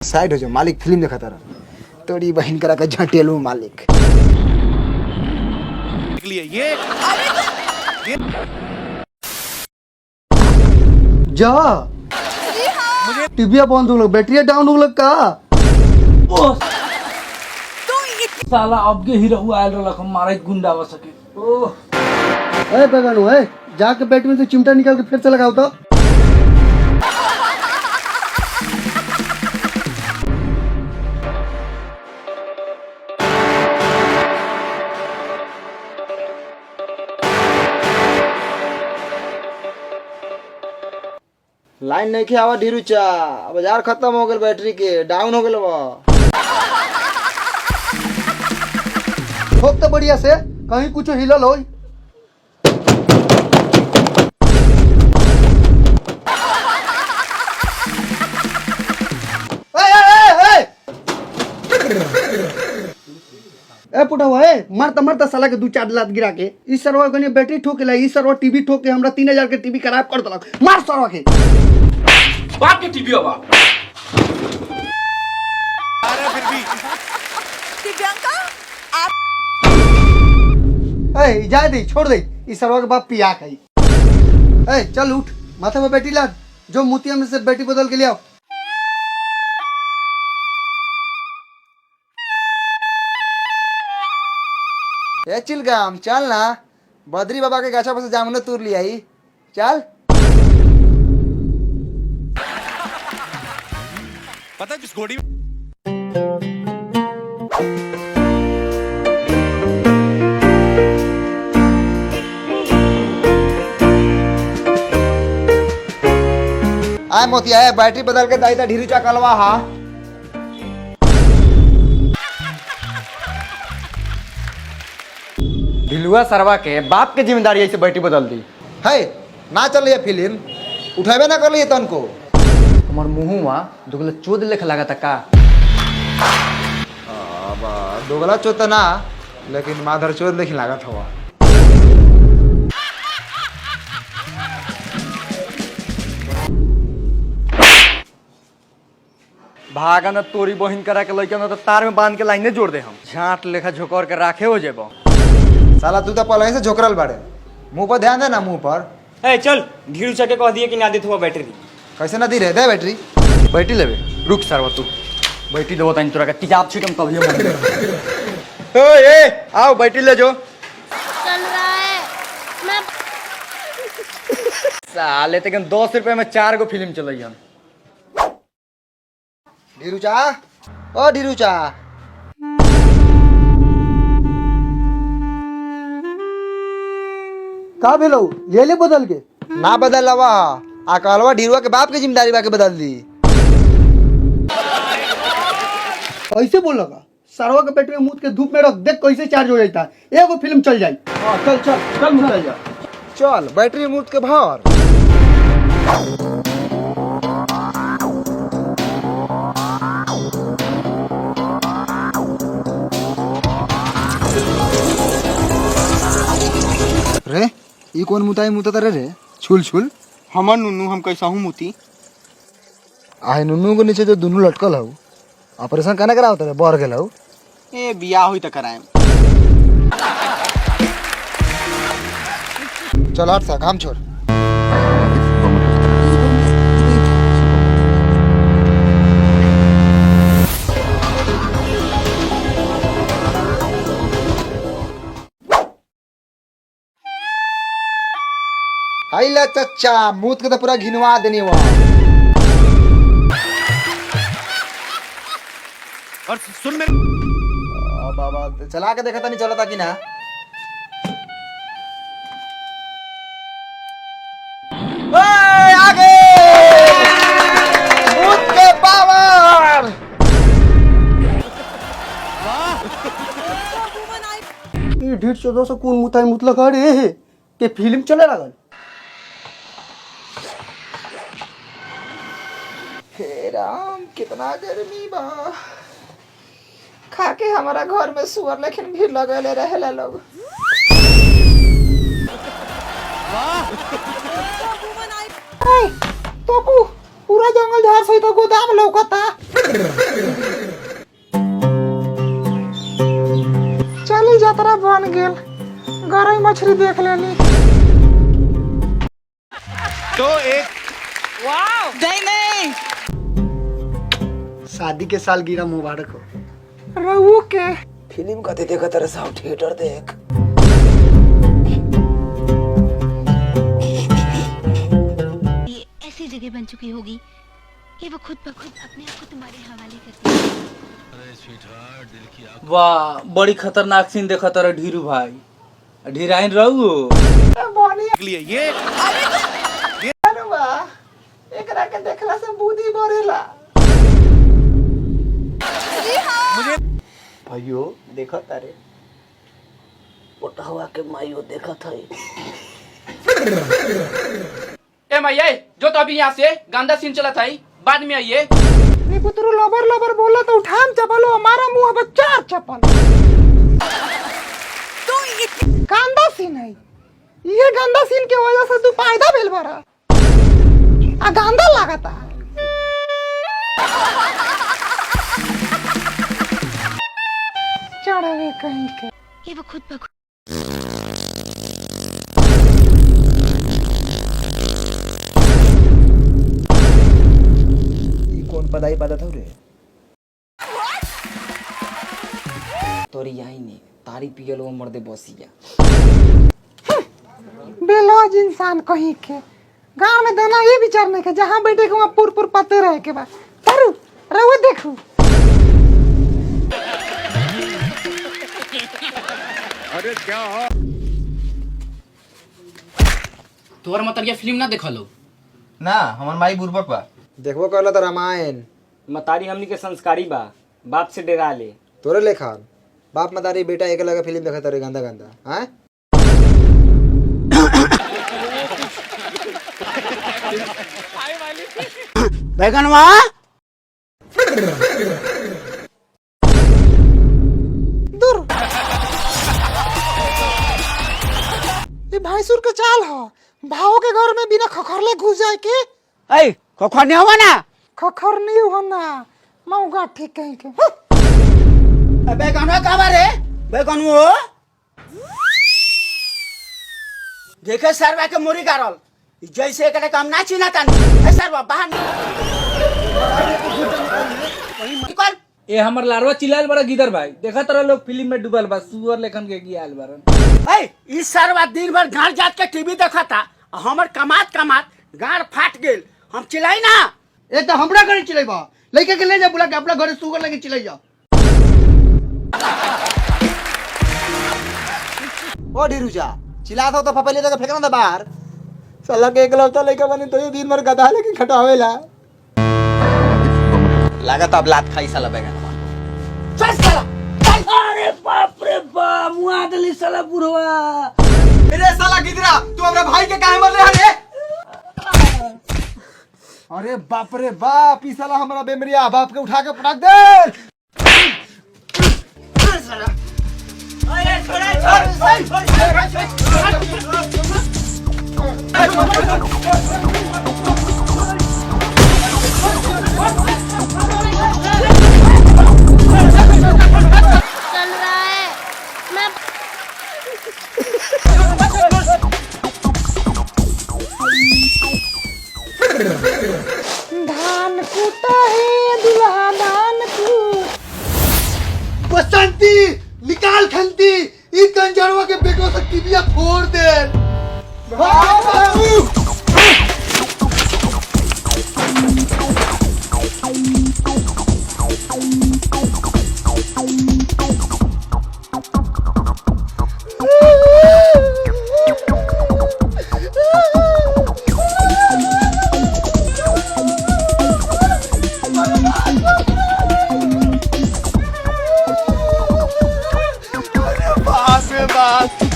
Side हो जाओ, मालिक फिल्म देखा तारा। तोरी बहन करा का झटेलू मालिक ये जा टीवी बंद हो गया, बैटरी डाउन हो गया का साला अब के हीरो आयल रहा मारे गुंडा हो सके। ओह ए बगानो है, जाके बैटरी में से चिमटा निकाल के फिर से लगाओ तो। लाइन नहीं आवा ढीरू चा, बाजार खत्म हो गए, बैटरी के डाउन हो गए बा। ठोक तो बढ़िया से, कहीं कुछ हिलल हो। ए पुटवा ए, मरता मरता साला के 2-4 लात गिरा के इस सरवा के बैटरी ठोकेला, इस सरवा टीवी ठोक के हमरा 3000 के टीवी खराब कर देलक। मार सरवा के बाप के टीवी होगा। फिर भी दिव्यांका आप ए जा दे, छोड़ दे, इस सरवा के बाप पिया खाई। ए चल उठ, माथे में बैटरी लाद, जो मोतिया में से बैटरी बदल के ले आओ। ए चिलगाम चल ना, बद्री बाबा के गाछा पर से जामुन तोड़ लिया ही, चल। पता है जिस घोड़ी में आए मोतिया है, बैटरी बदल के दाई ता ढीरू चा कलवा हा। ढिलुआ सरवा के बाप के जिम्मेदारी ऐसे बैटरी बदल दी है ना चल रही फिल्म, उठेबे ना कर लिए तन को। हमार मुँहवा दुगला चोद लेख लगा था का। दोगला चोत ना, लेकिन माधर चोत लेकिन लागत हवा। भागा न तोरी बहिन करा के लइका न तो तार में बांध के लाइने जोड़ दे हम, झाट लेखा झोकर के राखे हो जेबो। साला तू तो पहले से झोकरल बाड़े, मुंह पर ध्यान दे ना, मुंह पर। ए चल ढीरू चके कह दिए कि ना देत हुआ बैटरी। कैसे ना दी रहे दे बैटरी। बैटरी लेबे, रुक सरवा तू बैटरी देबो तनी तोरा के तिजाब छिटम तब ये मन। ए आओ बैटरी ले जो। चल रहा है मैं साले तक 10 रुपए में 4 गो फिल्म चलई हम। ढीरू चा, ओ ढीरू चा, का भेलो, ले ले बदल के। ना बदल लवा, आ कहलवा ढीरुआ के बाप की जिम्मेदारी बा के बदल दी। ऐसे बोल लगा, सरवा के बैटरी में मुद के धूप में रख, देख कैसे चार्ज हो जाता है, एगो फिल्म चल जाई। हां चल चल चल मुझे जा। चल बैटरी मुद के भर। रे ई कौन मुताई मुता रे रे, छुल छुल। हमर नुनू हम कैसा हूं मुती। आहे नुनू के नीचे जो दोनों लटकल हऊ, ऑपरेशन कहना करा होता रे, बर गेल हऊ। ए बियाह होई त कराएम। चल हट सा, काम छोड़। हाइला चच्चा, मूत के तो पूरा घिनवा देनी वहाँ। और सुन मेरे बाबा चला के देखा था, नहीं चला था कि ना। ओए, आगे मूत के पावर। ये 150 से कौन मुताई मुत लगा रे, के फिल्म चले लागल। हे राम, कितना गर्मी बा, खा के हमारा घर में सुअर लेकिन भीड़ लगेले रहेला लोग। तो पूरा जंगल झाड़ सहित गोदाम लौकता। चली यात्रा बन गेल, गरई मछली देख लेली। तो एक नहीं नहीं शादी के साल गिरा मुबारक हो। रहू के फिल्म कते देखा तेरे साउथ थिएटर देख। ये ऐसी जगह बन चुकी होगी कि वो खुद ब खुद अपने आप को तुम्हारे हवाले करती है। वाह बड़ी खतरनाक सीन देखा तारा ढीरू भाई। ढीराइन रहू लिए ये एकरा के देखला से बुद्धि बढ़ेला। भाइयों देखा तारे पोटहवा के माइयो देखा था। ए मैया जो तो अभी यहाँ से गंदा सीन चला था बाद में आइए। नी पुत्रु लबर लबर बोला तो उठाम चपलो, हमारा मुंह पे 4 चप्पल। गंदा सीन है ये, गंदा सीन के वजह से तू फायदा भेल बरा आ गंदा लागता। चढ़वे कहीं के ये वो खुद ब खुद कौन पदाई पता था रे? तोरी यही नहीं तारी पियल वो मर्दे बसिया। बेलौज इंसान कहीं के गांव में दाना ये विचार नहीं के जहाँ बैठे के वहाँ पुर पुर पते रहे के बाद परू रहो देखू। अरे क्या हो? तोहर मतलब ये फिल्म ना देखा लो ना हमार माई बुर्बक बा। देखबो कहला तो रामायण। मतारी हमनी के संस्कारी बा, बाप से डरा ले। तोरे लेखा बाप मतारी बेटा एक लगा फिल्म देखा तारे गंदा गंदा। हैं बैगनवा दूर ये भैंसुर के चाल हो, भाव के घर में बिना खखरले घुस जाए के। ऐ खखर नहीं होगा ना? खखर नहीं होना मऊगा ठीक कहीं के। बैगनवा कहाँ रे? बैगनवो देखे सरवा के मुरी गारल जैसे एकरे काम ना चिना तानी। ए सरवा बाहर निकल। ए हमर लारवा चिल्लाल बड़ा गिदर भाई। देखा तारा लोग फिल्म में डूबल बा, सुअर लेखन के गियाल बारन। ऐ इस सरवा दिन भर घर जात के टीवी देखा था, हमर कमात कमात गाड़ फाट गेल। हम चिल्लाई ना ए तो हमरा घर चिल्लाइबा, लइका के ले जा बुला के अपना घर सुगर लेके चिल्लाई जा। ओ ढीरूजा चिल्लात हो तो फपले लेके फेंकना था बाहर। साला के एकलौता लइका बने तो ये दिन भर गधा लेके खटावेला। लागत अब लात खाई साला बैगनवा। चल साला चल। अरे बाप रे बाप मुआ दली साला बुढ़वा। अरे साला गिदरा तू हमरा भाई के काहे मरले हरे? अरे बाप रे बाप ई साला हमरा बेमरिया बाप के उठा के पटक दे। चल रहा है मैं धान कूटा है दुल्हा धान कूट। बसंती निकाल खंती ई कंजरवा के बेटो से टिबिया फोड़ दे। भाग बाबू बाप रे बाप